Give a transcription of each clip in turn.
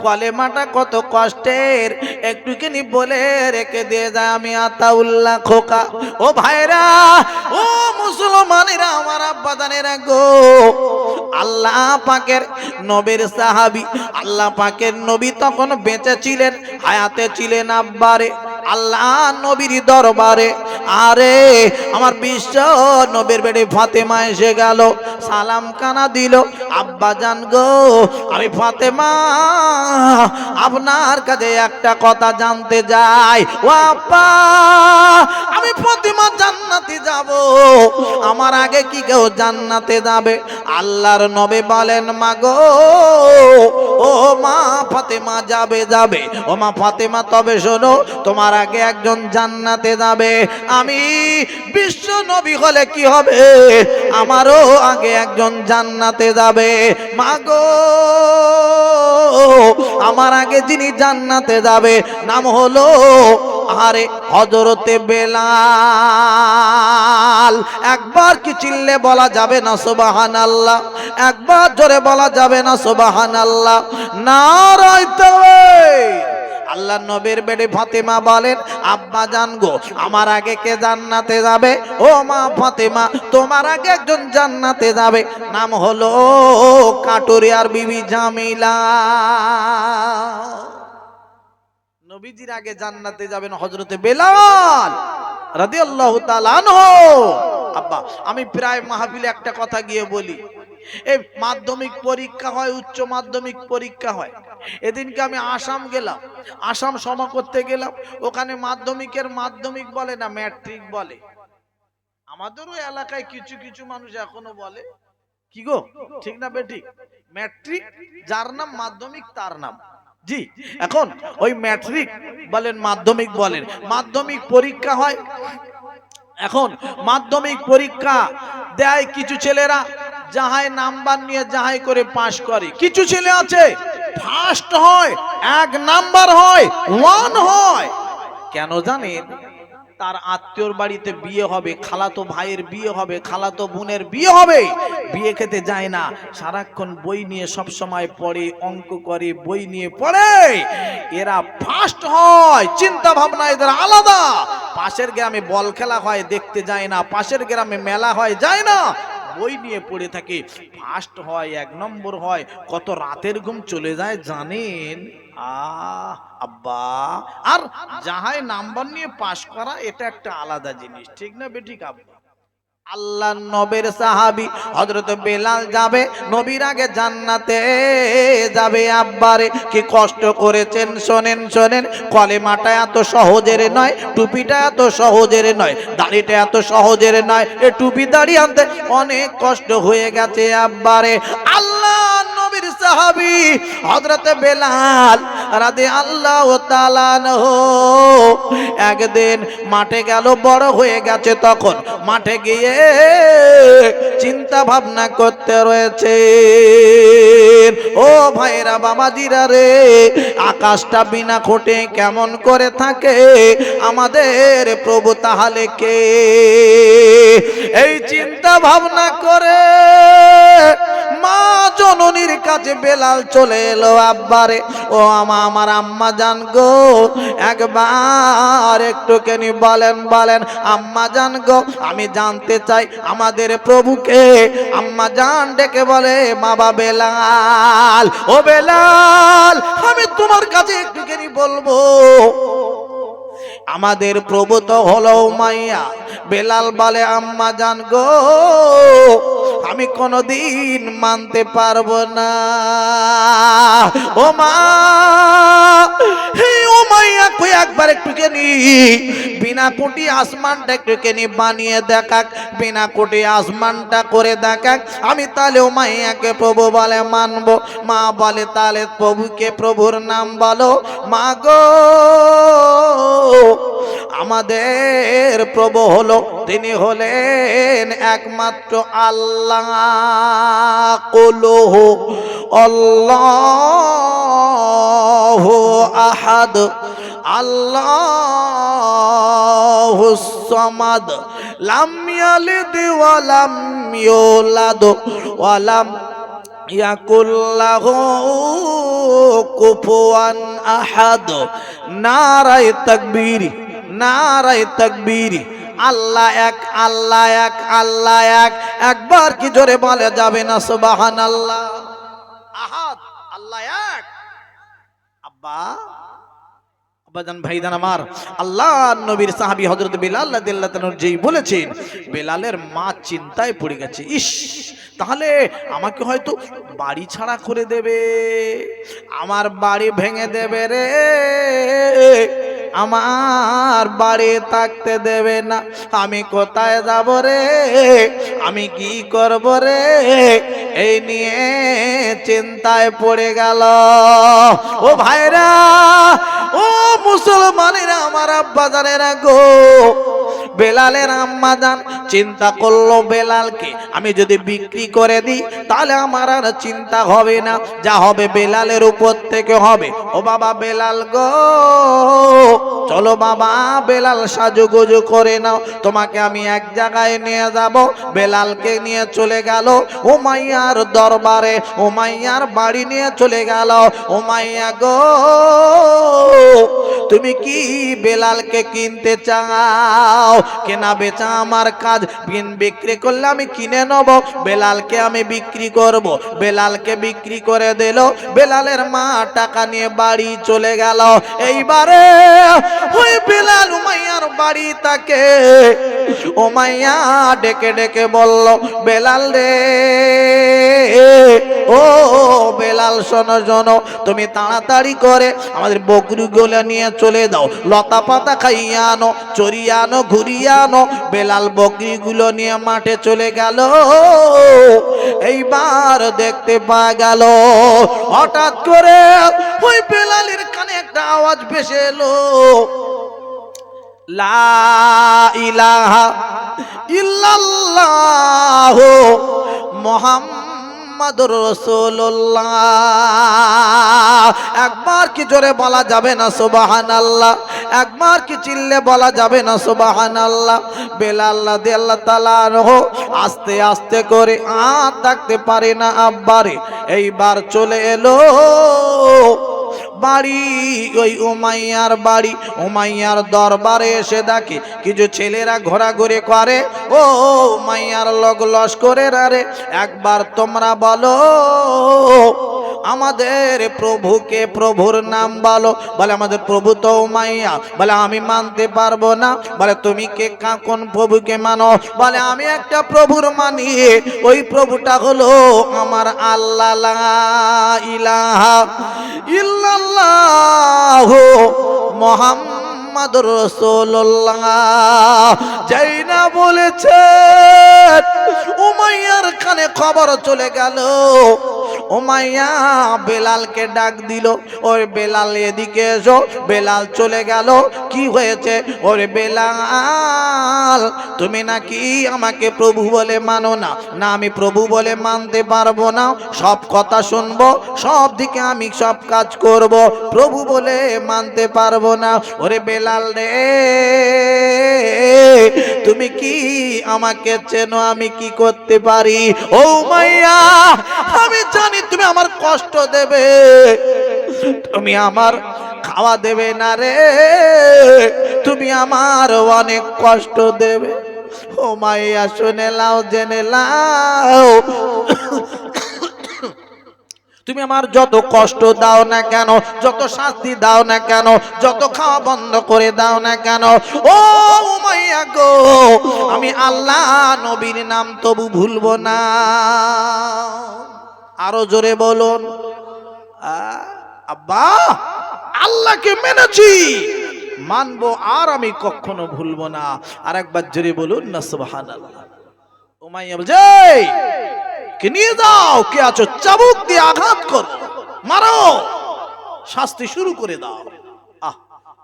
কলেমাটা কত কষ্টের একটুখানি বলে রেখে দিয়ে যায়। আমি আতাউল্লাহ খোকা। ও ভাইরা, ও মুসলমানেরা, আমার আব্বাদানেরা গো, আল্লাহ পাকের নবীর সাহাবী, আল্লাহ পাকের নবী তখন বেঁচে ছিলেন, হায়াতে ছিলেন আব্বারে, আল্লাহ নবীর দরবারে। আরে আমার বিশ্ব নবীর বেটি ফাতেমা এসে গেল, সালাম কানা দিল। আব্বা জান গো, আমি ফাতেমা আপনার কাছে একটা কথা জানতে যাই। ও আব্বা, আমি ফাতেমা জান্নাতে যাব, আমার আগে কি কেউ জান্নাতে যাবে? আল্লাহর নবী বলেন, মা গো, ও মা ফাতেমা যাবে যাবে। ও মা ফাতেমা, তবে শোনো, তোমার আগে একজন জান্নাতে যাবে। আমি বিশ্ব নবী হলে কি হবে? আমারও আগে একজন জান্নাতে যাবে। মা গো, আমার আগে যিনি জান্নাতে যাবে নাম হলো আরে হযরতে বেলাল। একবার কি চিল্লে বলা যাবে না সুবহানাল্লাহ? একবার জোরে বলা যাবে না সুবহানাল্লাহ? নারায়ে তাকবীর। আল্লাহ নবীর বেটি ফাতেমা বলেন, আব্বা জান গো, আমার আগে কে জান্নাতে যাবে? ও মা ফাতেমা, তোমার আগে একজন জান্নাতে যাবে, নাম হলো কাটুরিয়ার বিবি জামিলা। নবীজির আগে জান্নাতে যাবেন হযরতে বেলাল রাদিয়াল্লাহু তাআলা আনহু। আব্বা, আমি প্রায় মাহফিলে একটা কথা গিয়ে বলি, এই মাধ্যমিক পরীক্ষা হয়, উচ্চ মাধ্যমিক পরীক্ষা হয়। এদিনকে আমি আসাম গেলাম, আসাম সমা করতে গেলাম। ওখানে মাধ্যমিকের মাধ্যমিক বলে না, ম্যাট্রিক বলে। আমাদেরও এলাকায় কিছু কিছু মানুষ এখনো বলে, কি গো, ঠিক না বেঠিক? ম্যাট্রিক যার নাম মাধ্যমিক তার নাম। জি, এখন ওই ম্যাট্রিক বলেন, মাধ্যমিক বলেন, মাধ্যমিক পরীক্ষা হয়। এখন মাধ্যমিক পরীক্ষা দেয় কিছু ছেলেরা, যাহাই নাম্বার নিয়ে যাহাই করে পাশ করে। কিছু ছেলে আছে ফার্স্ট হয়, এক নাম্বার হয়, ওয়ান হয়। কেন জানেন? তার আত্মীয়র বাড়িতে বিয়ে হবে, খালাতো ভাইয়ের বিয়ে হবে, খালাতো বোনের বিয়ে হবে, বিয়ে খেতে যায় না, সারাক্ষণ বই নিয়ে সব সময় পড়ে, অঙ্ক করে, বই নিয়ে পড়ে। এরা ফার্স্ট হয়, চিন্তা ভাবনা এদের আলাদা। পাশের গ্রামে বল খেলা হয়, দেখতে যায় না, পাশের গ্রামে মেলা হয়, যায় না, বই নিয়ে পড়ে থাকে। ফার্স্ট হয়, এক নম্বর হয়, কত রাতের ঘুম চলে যায় জানেন? আব্বা, আর যাহাই নাম্বার নিয়ে পাশ করা, এটা একটা আলাদা জিনিস, ঠিক না বেঠিক আব্বা? আল্লাহ নবীর সাহাবী হযরত বেলাল যাবে, নবীর আগে জান্নাতে যাবে। আব্বারে কি কষ্ট করেছেন শোনেন শোনেন। কলেমাটা এত সহজের নয়, টুপিটা এত সহজের নয়, দাড়িটা এত সহজের নয়। এ টুপি দাড়ি আনতে অনেক কষ্ট হয়ে গেছে আব্বারে। আল্লাহ নবীর সাহাবী হযরত বেলাল রাদিয়াল্লাহু তাআলা আনহু একদিন মাঠে গেল, বড় হয়ে গেছে তখন। মাঠে গিয়ে চিন্তা ভাবনা করতে রয়েছে। ও ভাইরা, বাবাজিরা রে, আকাশটা বিনা খোটে কেমন করে থাকে আমাদের প্রভু তাহলে কে? এই চিন্তা ভাবনা করে মা জননীর কাছে বেলাল চলে এলো। আব্বারে, ও আমার আম্মা জান গো, একবার একটুখানি বলেন বলেন। আম্মা জান গো, আমি জানতে চাই আমাদের প্রভুকে। আম্মা জান ডেকে বলে, বাবা বেলাল, ও বেলাল, আমি তোমার কাছে একটুখানি বলবো, আমাদের প্রভু তো হলো উমাইয়া। বেলাল বলে, আম্মা জান গো, আমি কোনদিন মানতে পারবো না। ও মা, উমাইয়া কই একবার একটুখানি বিনা কোটি আসমানটা একটুখানি বানিয়ে দেখাক, বিনা কোটি আসমানটা করে দেখাক, আমি তাহলে উমাইয়াকে প্রভু বলে মানবো। মা বলে, তাহলে প্রভুকে, প্রভুর নাম বলো। মা গো, আমাদের প্রভু হলো, তিনি হলেন একমাত্র আল্লাহ। কুলহু আল্লাহু আহাদ, আল্লাহুস সামাদ, লাম ইয়ালিদ ওয়া লাম ইউলাদ ওয়া লাম ইয়াকুল লাহু কুফুয়ান আহাদ। নারায়ে তাকবীর, নারায়ে তাকবীর। আল্লাহ এক, আল্লাহ এক, আল্লাহ এক। একবার কি জোরে বলা যাবে না সুবহানাল্লাহ? আহাদ, আল্লাহ এক। আব্বা, আব্বাজান, ভাইজান আমার, আল্লাহ নবীর সাহাবী হযরত বেলাল রাদিয়াল্লাহু তাআলা যেই বলেছেন, বেলালের মা চিন্তায় পড়ে গেছে। ইস, তাহলে আমাকে হয়তো বাড়ি ছাড়া করে দেবে, আমার বাড়ি ভেঙে দেবে রে, আমার বাড়ি থাকতে দেবে না। আমি কোথায় যাব রে, আমি কি করব রে, এই নিয়ে চিন্তায় পড়ে গেল। ও ভাইরা, ও মুসলমানেরা, আমার আব্বাজানেরা গো, বেলালের আম্মা জান চিন্তা করলো, বেলালকে আমি যদি বিক্রি করে দিই তাহলে আমার আর চিন্তা হবে না, যা হবে বেলালের উপর থেকে হবে। ও বাবা বেলাল গো, চলো বাবা বেলাল, সাজুগুজু করে নাও, তোমাকে আমি এক জায়গায় নিয়ে যাব। বেলালকে নিয়ে চলে গেল উমাইয়ার দরবারে, উমাইয়ার বাড়ি নিয়ে চলে গেল। উমাইয়া গো, তুমি কি বেলালকে কিনতে চাও? কেনা বেচা আমার কাজ, বিক্রি করলে আমি কিনে নেব, বেলালকে আমি বিক্রি করব। বেলালকে বিক্রি করে দিল। বেলালের মা টাকা নিয়ে বাড়ি চলে গেল। এইবারে ওই বেলাল উমাইয়ার বাড়ি তাকে উমাইয়া ডেকে ডেকে বলল, বেলাল রে, ও বেলাল শোনো শোনো, তুমি তাড়াতাড়ি করে আমাদের বকরিগুলো নিয়ে চলে দাও, লতা পাতা খাইয়ে আনো, চড়িয়ে আনো, ঘুরিয়ে আনো। বেলাল বকরিগুলো নিয়ে মাঠে চলে গেল। এইবার দেখতে পাওয়া গেল হঠাৎ করে ওই বেলালের কানে একটা আওয়াজ ভেসে এলো, লা ইলাহা ইল্লাল্লাহ মুহাম্মাদুর রাসূলুল্লাহ। একবার কি জোরে বলা যাবে না সুবহানাল্লাহ? একবার কি চিল্লে বলা যাবে না সুবহানাল্লাহ? বেলাল রাদিয়াল্লাহু তাআলা আনহু আস্তে আস্তে করে আর থাকতে পারে না আব্বারে। এইবার চলে এলো বাড়ি, ওই উমাইয়ার বাড়ি। উমাইয়ার দরবারে এসে দেখে কিছু ছেলেরা ঘোরাঘুরি করে। ও উমাইয়ার লোক লস্করের, আরে একবার তোমরা বলো আমাদের প্রভুকে, প্রভুর নাম বলো। বলে আমাদের প্রভু তো উমাইয়া। বলে আমি মানতে পারবো না। বলে তুমি কে, কোন প্রভুকে মানো? বলে আমি একটা প্রভুর মানি, ওই প্রভুটা হলো আমার আল্লাহ, লা ইলাহা ইল্লাল্লাহ মুহাম্মাদুর রাসূলুল্লাহ। যাই না বলেছে, উমাইয়ার কানে খবর চলে গেল। উমাইয়া বেলালকে ডাক দিল, ওরে বেলাল এদিকে এসো। বেলাল চলে গেল। কি হয়েছে? ওরে বেলাল, তুমি নাকি আমাকে প্রভু বলে মানো না? না, আমি প্রভু বলে মানতে পারবো না, সব কথা শুনবো, সব দিকে আমি সব কাজ করব, প্রভু বলে মানতে পারবো না। ওরে বেলাল রে, তুমি কি আমাকে চেনো? আমি কি করতে পারি? ও উমাইয়া, আমি জানি তুমি আমার কষ্ট দেবে, তুমি আমার খাওয়া দেবে না রে, তুমি আমার অনেক কষ্ট দেবে। ও মাইয়া, শুনে লাও, জেনে লাও, তুমি আমার যত কষ্ট দাও না কেন, যত শাস্তি দাও না কেন, যত খাওয়া বন্ধ করে দাও না কেন, ও উমাইয়া গো, আমি আল্লাহ নবীর নাম তবু ভুলবো না। আরো জোরে বলুন। আব্বা, আল্লাহকে মেনেছি, মানবো, আর আমি কখনো ভুলবো না। আর একবার জোরে বলুন না সুবহানাল্লাহ। উমাইয়া বলছে, কে নিয়ে যাও, কে আছো, চাবুক দিয়ে আঘাত করো, মারো, শাস্তি শুরু করে দাও।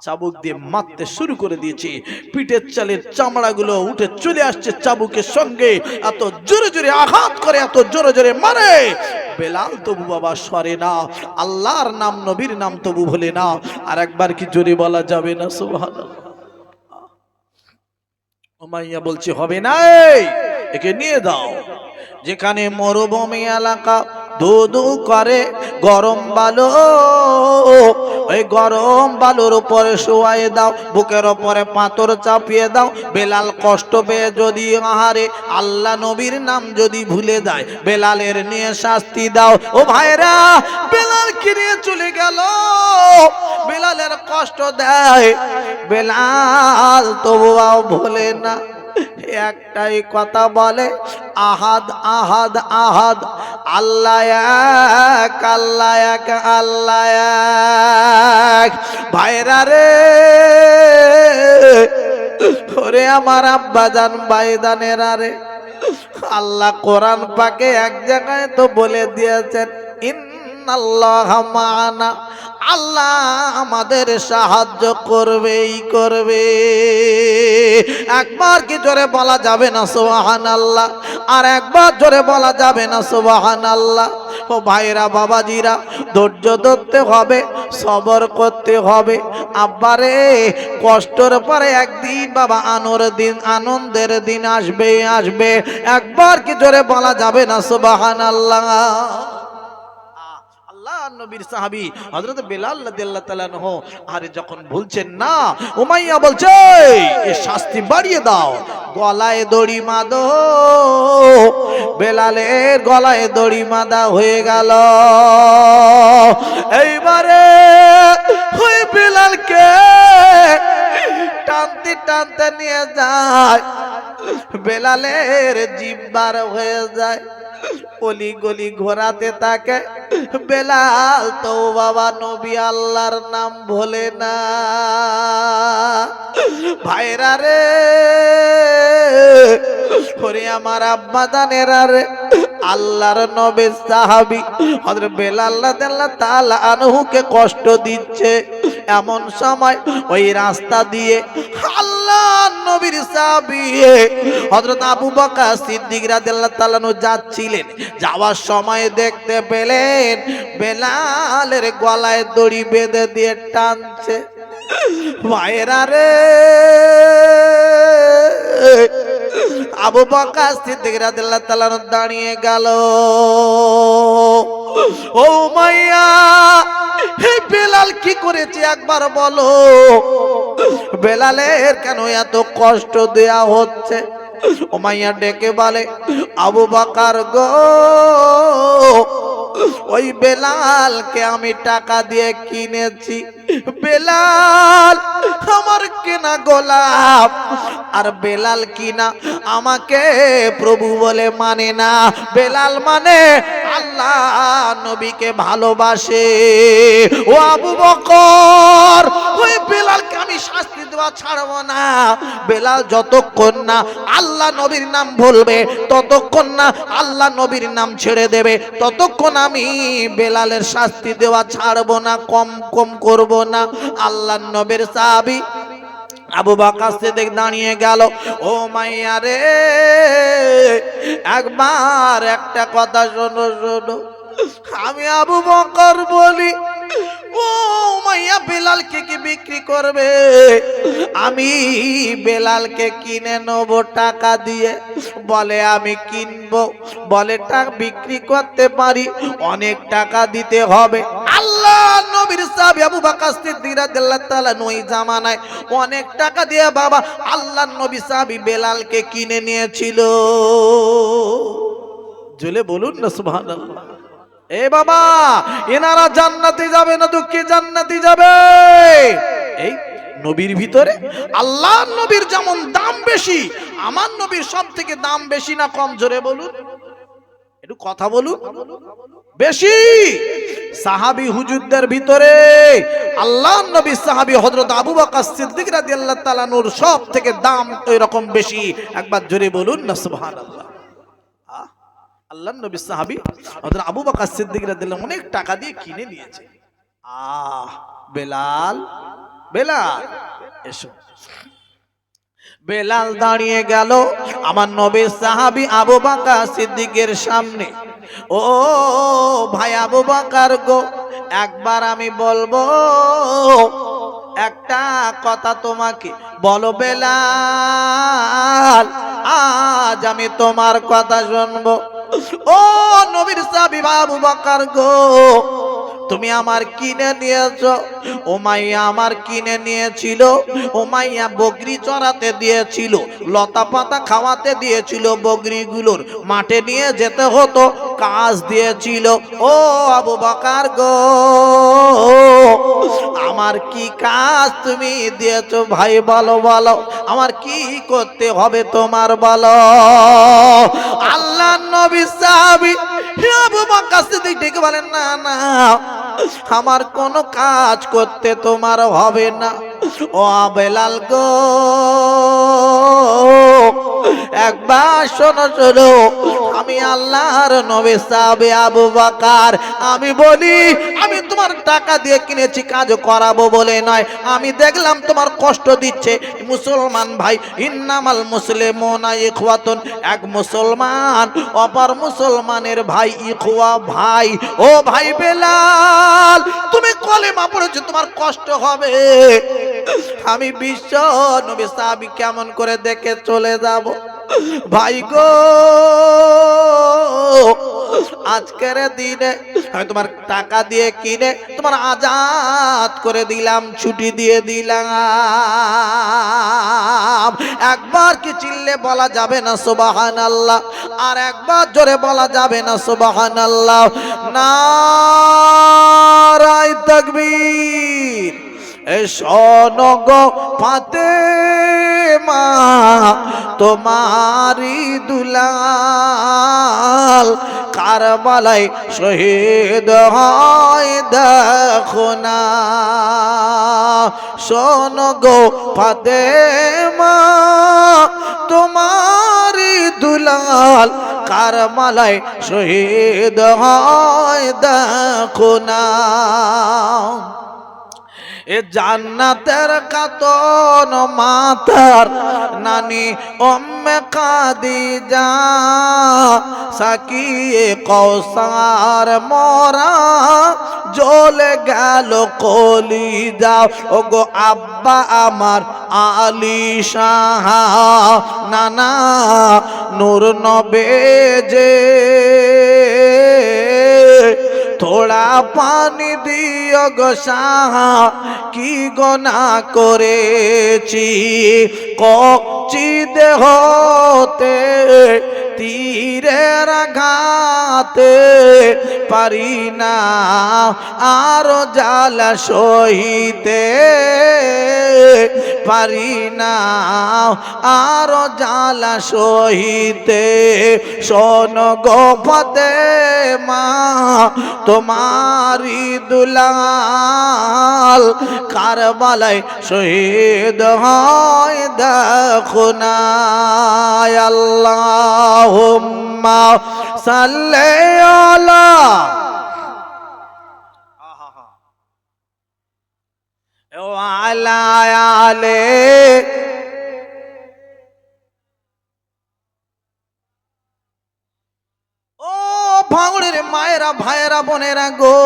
চাবুক দিয়ে মারতে শুরু করে দিয়েছে। পিঠের চালের চামড়াগুলো উঠে চলে আসছে চাবুকের সঙ্গে। এত জোরে জোরে আঘাত করে, এত জোরে জোরে মারে। বেলাল তবু বাবা সরে না, আল্লাহর নাম, নবীর নাম তবু ভুলে না। আর একবার কি জোরে বলা যাবে না সুবহানাল্লাহ? উমাইয়া বলছে, হবে না, একে নিয়ে দাও, যেখানে মরুভূমি এলাকা, ধু ধু করে গরম বালু, ওই গরম বালুর উপরে শোয়াই দাও, বুকের উপরে পাথর চাপিয়ে দাও। বেলাল কষ্ট পেয়ে যদি আহারে আল্লাহ নবীর নাম যদি ভুলে যায়, বেলালের নিয়ে শাস্তি দাও। ও ভাইরা, বেলালকে নিয়ে চলে গেল, বেলালের কষ্ট দেয়, বেলাল তবুও ভোলে না। একটাই কথা বলে, আহাদ আহাদ আহাদ, আল্লাহ এক, আল্লাহ এক, আল্লাহ এক। ভাইরা রে, ওরে আমার আব্বা জান ভাইদানেরা রে, আল্লাহ কোরআন পাকে এক জায়গায় তো বলে দিয়েছেন, ইন্নাল্লাহা মা'ানা, আল্লাহ আমাদের সাহায্য করবেই করবে। একবার কি জোরে বলা যাবে না সুবহানাল্লাহ? আর একবার জোরে বলা যাবে না সুবহানাল্লাহ? ও ভাইরা বাবাজিরা, ধৈর্য ধরতে হবে, সবর করতে হবে। আব্বারে, কষ্টের পরে একদিন বাবা আনন্দের দিন আসবে আসবে। একবার কি জোরে বলা যাবে না সুবহানাল্লাহ? নবীর সাহাবী হযরত বেলাল রাদিয়াল্লাহু তাআলা আনহু আরে যখন বলছেন না, উমাইয়া বলছে এ শাস্তি বাড়িয়ে দাও, গলায় দড়ি বাঁধো। বেলালের গলায় দড়ি বাঁধা হয়ে গেল। এইবারে ওই বেলালকে টানতে টানতে নিয়ে যায়, বেলালের জিহ্বার হয়ে যায়, অলি গলি ঘোরাতে থাকে। বেলাল তো বাবা নবী আল্লাহর নাম ভোলে না। ভাইরা রে, ওরে আমার আব্বা জানেরা রে, আল্লাহর নবীর সাহাবী হযরত বেলাল রাদিয়াল্লাহু তাআলা আনহুকে কষ্ট দিচ্ছে। এমন সময় ওই রাস্তা দিয়ে আল্লাহর নবীর সাহাবী হযরত আবু বকর সিদ্দিক রাদিয়াল্লাহু তাআলা আনহু যাচ্ছিলেন। যাওয়ার সময় দেখতে পেলেন বেলালের গলায় দড়ি বেঁধে দিয়ে টানছে। ভাইরা রে, আবু বকর সিদ্দিক রাদিয়াল্লাহু তাআলা আনহু দাঁড়িয়ে গেল। ও মাইয়া, হে বেলাল কি করেছে একবার বলো? বেলালের কেন এত কষ্ট দেয়া হচ্ছে? উমাইয়া ডেকে বলে, আবু বকর গো, ওই বেলালকে আমি টাকা দিয়ে কিনেছি। বেলাল আমার কেনা গোলাম, আর বেলাল কিনা আমাকে প্রভু বলে মানে না। বেলাল মানে আল্লাহ নবীকে ভালোবাসে। ও আবু বকর, ওই বেলালকে আমি শাস্তি দেওয়া ছাড়বো না। বেলাল যতক্ষণ না আল্লাহ নবীর নাম বলবে, ততক্ষণ না আল্লাহ নবীর নাম ছেড়ে দেবে, ততক্ষণ আমি বেলালের শাস্তি দেওয়া ছাড়বো না, কম করব না। আল্লাহ নবীর সাহাবী আবু বকর সিদ্দিক দাঁড়িয়ে গেল। ও মাইয়া রে, একবার একটা কথা শোনো শোনো, আমি আবু বকর বলি, ও মাইয়া বেলালকে কি বিক্রি করবে? আমি বেলালকে কিনে নেব টাকা দিয়ে। বলে আমি কিনবো, বলে টাকা বিক্রি করতে পারি, অনেক টাকা দিতে হবে। আল্লাহ নবীর সাহাবী আবু বকর সিদ্দিক রাদিয়াল্লাহু তাআলা ওই জামানায় অনেক টাকা দিয়ে বাবা আল্লাহ নবী সাহাবী বেলালকে কিনে নিয়েছিল। জোরে বলুন না সুবহানাল্লাহ। এ বাবা, এনারা জান্নাতে যাবে না তো কে জান্নাতে যাবে? এই নবীর ভিতরে আল্লাহর নবীর যেমন দাম বেশি, আমার নবীর সব থেকে দাম বেশি না কম? জোরে বলুন, একটু কথা বলুন। বেশি। সাহাবী হুজুরদের ভিতরে আল্লাহর নবী সাহাবী হযরত আবু বকর সিদ্দিক রাদিয়াল্লাহু তাআলা নূর সব থেকে দাম ওই রকম বেশি। একবার জোরে বলুন না সুবহানাল্লাহ। আল্লাহর নবী সাহাবী হযরত আবু বকর সিদ্দিক রাদিয়াল্লাহু অনেক টাকা দিয়ে কিনে নিয়েছে। বেলাল, বেলাল এসো। বেলাল দাঁড়িয়ে গেল আমার নবীর সাহাবী আবু বকর সিদ্দিকের সামনে। ও ভাই আবু বকর গো, একবার আমি বলবো একটা কথা তোমাকে, বলো বেলাল, আজ আমি তোমার কথা শুনবো। ও নবীর সাহাবী আবু বকর গো, তুমি আমার কিনে নিয়েছো। উমাইয়া আমার কিনে নিয়েছিল। উমাইয়া বকরি চড়াতে দিয়েছিল, লতা পাতা খাওয়াতে দিয়েছিল, বকরিগুলোর মাঠে নিয়ে যেতে হতো, কাজ দিয়েছিল। ও আবু বকর গো, আমার কি কাজ তুমি দিয়েছো ভাই, বলো বলো, আমার কি করতে হবে তোমার, বলো। আল্লাহর নবী সাহাবী আবু বকর সিদ্দিক ডেকে বলেন, না না, আমার কোনো কাজ করতে তোমার হবে না। ও বেলাল গো, একবার শোনো শোনো, আমি আল্লাহর নবী সাহাবী আবু বকর, আমি বলি, আমি তোমার টাকা দিয়ে কিনেছি, কাজ করাবো বলে নয়। আমি দেখলাম তোমার কষ্ট দিচ্ছে মুসলমান ভাই, ইন্নামাল মুসলিমুনা ইখওয়াতুন, এক মুসলমান অপর মুসলমানের ভাই, ইখওয়া ভাই। ও ভাই বেলাল, তুমি কলেমা পড়েছো, তোমার কষ্ট হবে। আমি বিশ্ব নবী সাহাবী কেমন করে দেখে চলে যাব ভাই গো। আজকের দিনে আমি তোমার টাকা দিয়ে কিনে তোমার আজাদ করে দিলাম, ছুটি দিয়ে দিলাম। একবার কি চিল্লে বলা যাবে না সুবহানাল্লাহ? আর একবার জোরে বলা যাবে না সুবহানাল্লাহ? নারায়ে তাকবীর। শোনো গো ফাতেমা, তোমারি দুলাল কারবালায় শহীদ হয় দেখো না। শোনো গো ফাতেমা, তোমারি দুলাল কারবালায় শহীদ হয় দেখো না। এ জান্নাতের কাতন মাতার নানি উম্মে খাদিজা, সাকিয়ে কৌসার মোরা জ্বলে গেল কলিজা। ও গো আব্বা আমার আলী শাহ, নানা নূর নবেজে, থোড়া পানি দিও গো শাহ, কি গোনা করেছি, কচি দেহতে তীরের আঘাতে পারি না আরো জ্বালা সহিতে, পারি না আরো জ্বালা সহিতে। শোনো গো ফাতেমা, তোমারি দুলাল কারবালায় শহীদ হয় দেখো না। আল্লাহুম্মা সাল্লি আলা ওয়া আলা আলি। ও ভাঙড়ের মায়েরা, ভাইয়েরা, বোনেরা গো,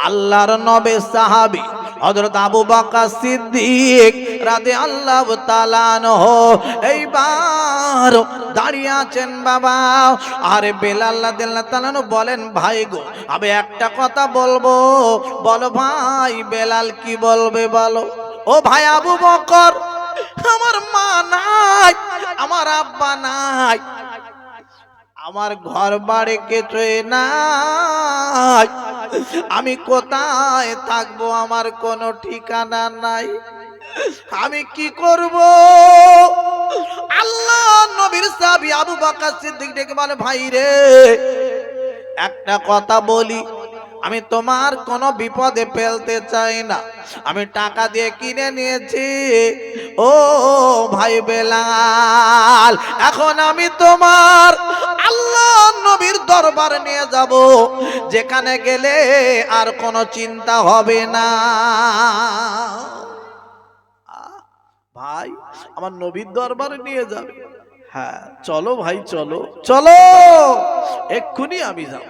আল্লাহর নবী সাহাবী হযরত আবু বকর সিদ্দিক রাদিয়াল্লাহু তাআলা আনহু এইবার দাঁড়িয়ে আছেন বাবা। আর বেলাল রাদিয়াল্লাহু তাআলা আনহু বলেন, ভাই গো, আমি একটা কথা বলবো। বলো ভাই বেলাল, কি বলবে বলো। ও ভাই আবু বকর, আমার মা নাই, আমার আব্বা নাই, আমার ঘর বাড়ি কিছুই নাই, আমি কোথায় থাকবো, আমার কোনো ঠিকানা নাই, আমি কি করব? আল্লাহ নবীর সাহাবী আবু বকর সিদ্দিক ডেকে বলে, ভাই রে, একটা কথা বলি, আমি তোমার কোনো বিপদে ফেলতে চাই না, আমি টাকা দিয়ে কিনে নিয়েছি। ও ভাই বেলাল, এখন আমি তোমার আল্লাহ নবীর দরবারে নিয়ে যাব, যেখানে গেলে আর কোনো চিন্তা হবে না। ভাই আমার নবীর দরবারে নিয়ে যাবে? হ্যাঁ চলো ভাই, চলো চলো, এক্ষুনি আমি যাব।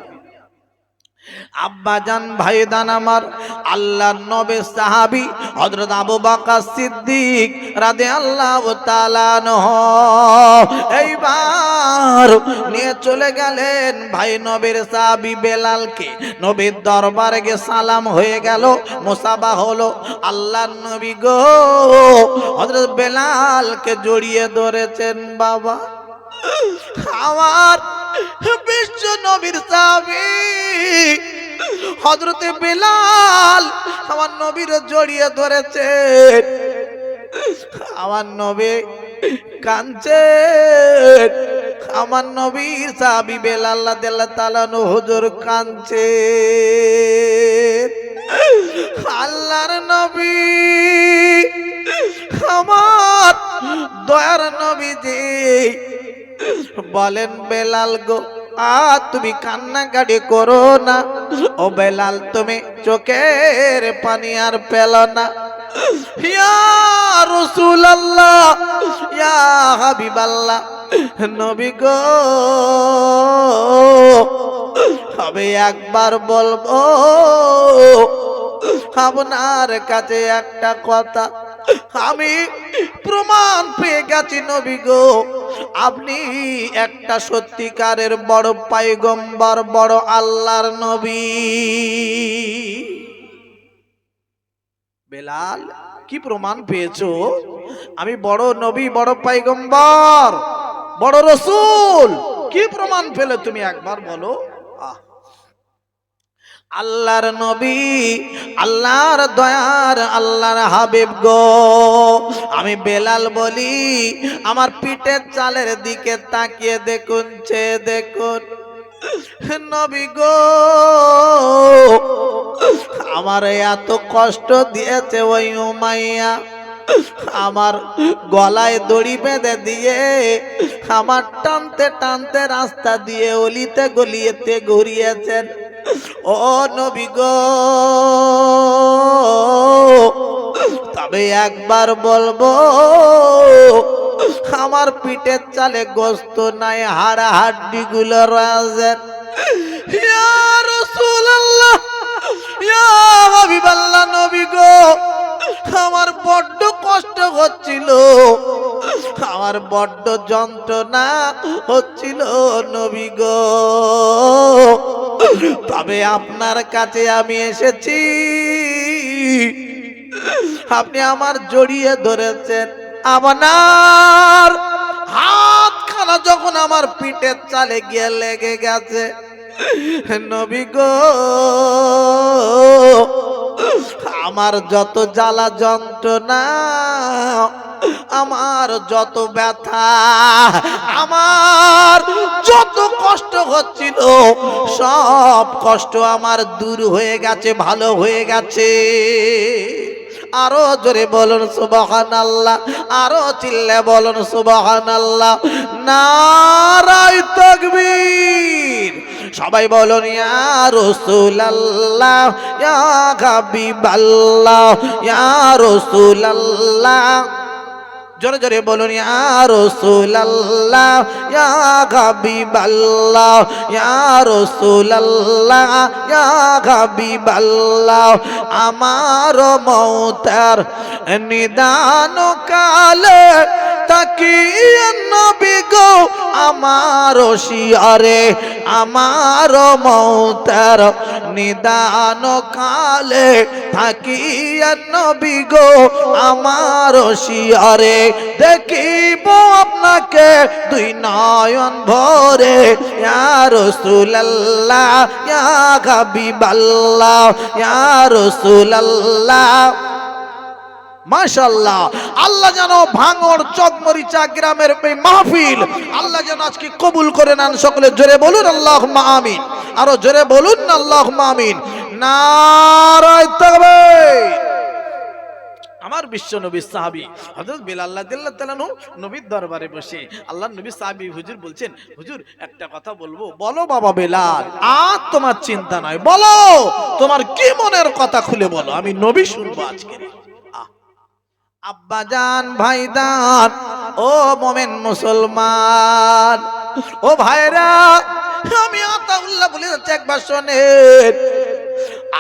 আব্বাজান ভাইদান আমার, আল্লাহর নবী সাহাবী হযরত আবু বকর সিদ্দিক রাদিয়াল্লাহু তাআলা আনহু এইবার নিয়ে চলে গেলেন ভাই নবীর সাহাবী বেলালকে। নবীর দরবারে গিয়ে সালাম হয়ে গেল, মুসাফা হলো। আল্লাহর নবী গো হযরত বেলালকে জড়িয়ে ধরেছেন। বাবা আমার বিশ্ব নবীর সাহাবী হযরতে বেলাল আমার নবীর জড়িয়ে ধরেছে। আমার নবী কাঁদছে, আমার নবী সাহাবী বেলাল রাদিয়াল্লাহু তাআলা হুজুর কাঁদছে। আল্লাহর নবী আমার দয়ার নবীজি বলেন, বেলাল গো তুমি কান্নাকাটি করো না। ও বেলাল তুমি চোখের পানি আর পেল না। ইয়া রাসূলুল্লাহ, ইয়া হাবিবাল্লাহ, নবী গো আমি একবার বলবো আপনার কাছে একটা কথা। আমি প্রমাণ পেয়ে গেছি নবী গো, আপনি একটা সত্যিকারের বড় পয়গম্বর, বড় আল্লাহর নবী। বেলাল কি প্রমাণ পেয়েছো? আমি বড় নবী, বড় পয়গম্বর, বড় রাসূল। কি প্রমাণ পেলে তুমি একবার বলো। আল্লাহর নবী, আল্লাহর দয়ার, আল্লাহর হাবিব গো, আমি বেলাল বলি আমার পিঠের চালের দিকে তাকিয়ে দেখুন, চেয়ে দেখুন নবী গো আমার এত কষ্ট দিয়েছে ওই উমাইয়া। আমার গলায় দড়ি বেঁধে দিয়ে আমার টানতে টানতে রাস্তা দিয়ে অলিতে গলিয়েতে ঘুরিয়েছেন। ও নবী গো তবে একবার বলবো আমার পিঠের চালে গোস্ত নাই, হাড় হাড্ডি গুলো রয়েছে। ইয়া রাসূলুল্লাহ, ইয়া হাবিবাল্লাহ, নবী গো আমার বড্ড কষ্ট হচ্ছিল, আমার বড্ড যন্ত্রণা হচ্ছিল নবী গো। তবে আপনার কাছে আমি এসেছি, আপনি আমার জড়িয়ে ধরেছেন। আপনার হাতখানা যখন আমার পিঠের চালে গিয়ে লেগে গেছে নবী গো আমার যত জ্বালা যন্ত্রণা, আমার যত ব্যথা, আমার যত কষ্ট হচ্ছিল সব কষ্ট আমার দূর হয়ে গেছে, ভালো হয়ে গেছে। আরো জোরে বলুন সুবহানাল্লাহ, আরো চিল্লে বলুন সুবহানাল্লাহ। নারায়ে তাকবীর। সবাই বলুন ইয়া রাসূলুল্লাহ, ইয়া হাবিবাল্লাহ, ইয়া রাসূলুল্লাহ। জোরে জোরে বলুন ইয়া রাসূলুল্লাহ, ইয়া হাবিবাল্লাহ, ইয়া রাসূলুল্লাহ, ইয়া হাবিবাল্লাহ। আমার মওতের নিদান কালে তাকিয়ে নবী গো আমার শিয়ারে, আমার মওতের নিদান কালে তাকিয়ে নবী গো আমার শিয়ারে, দেখিব আপনাকে দুই নয়ন ভরে। ইয়া রাসূলুল্লাহ, ইয়া হাবিবাল্লাহ, ইয়া রাসূলুল্লাহ। মাশাআল্লাহ, আল্লাহ যেন ভাঙড় চকমরিচা গ্রামের এই মাহফিল আল্লাহ যেন আজকে কবুল করে নেন। সকলে জোরে বলুন আল্লাহুম্মা আমিন। আরো জোরে বলুন আল্লাহুম্মা আমিন। নারায়ে তাকবীর। আমার বিশ্ব নবী সাহাবী হযরত বেলাল রাদিয়াল্লাহু তাআলা নবীর দরবারে বসে আল্লাহর নবী সাহাবী হুজুর বলছেন, হুজুর একটা কথা বলবো। বলো বাবা বেলাল, আর তোমার চিন্তা নাই, বলো তোমার কি মনের কথা খুলে বলো, আমি নবী শুনবো আজকে। আব্বাজান ভাইদান, ও মোমেন মুসলমান, ও ভাইরা আমি আতাউল্লাহ বলে যাচ্ছি, একবার শোনেন।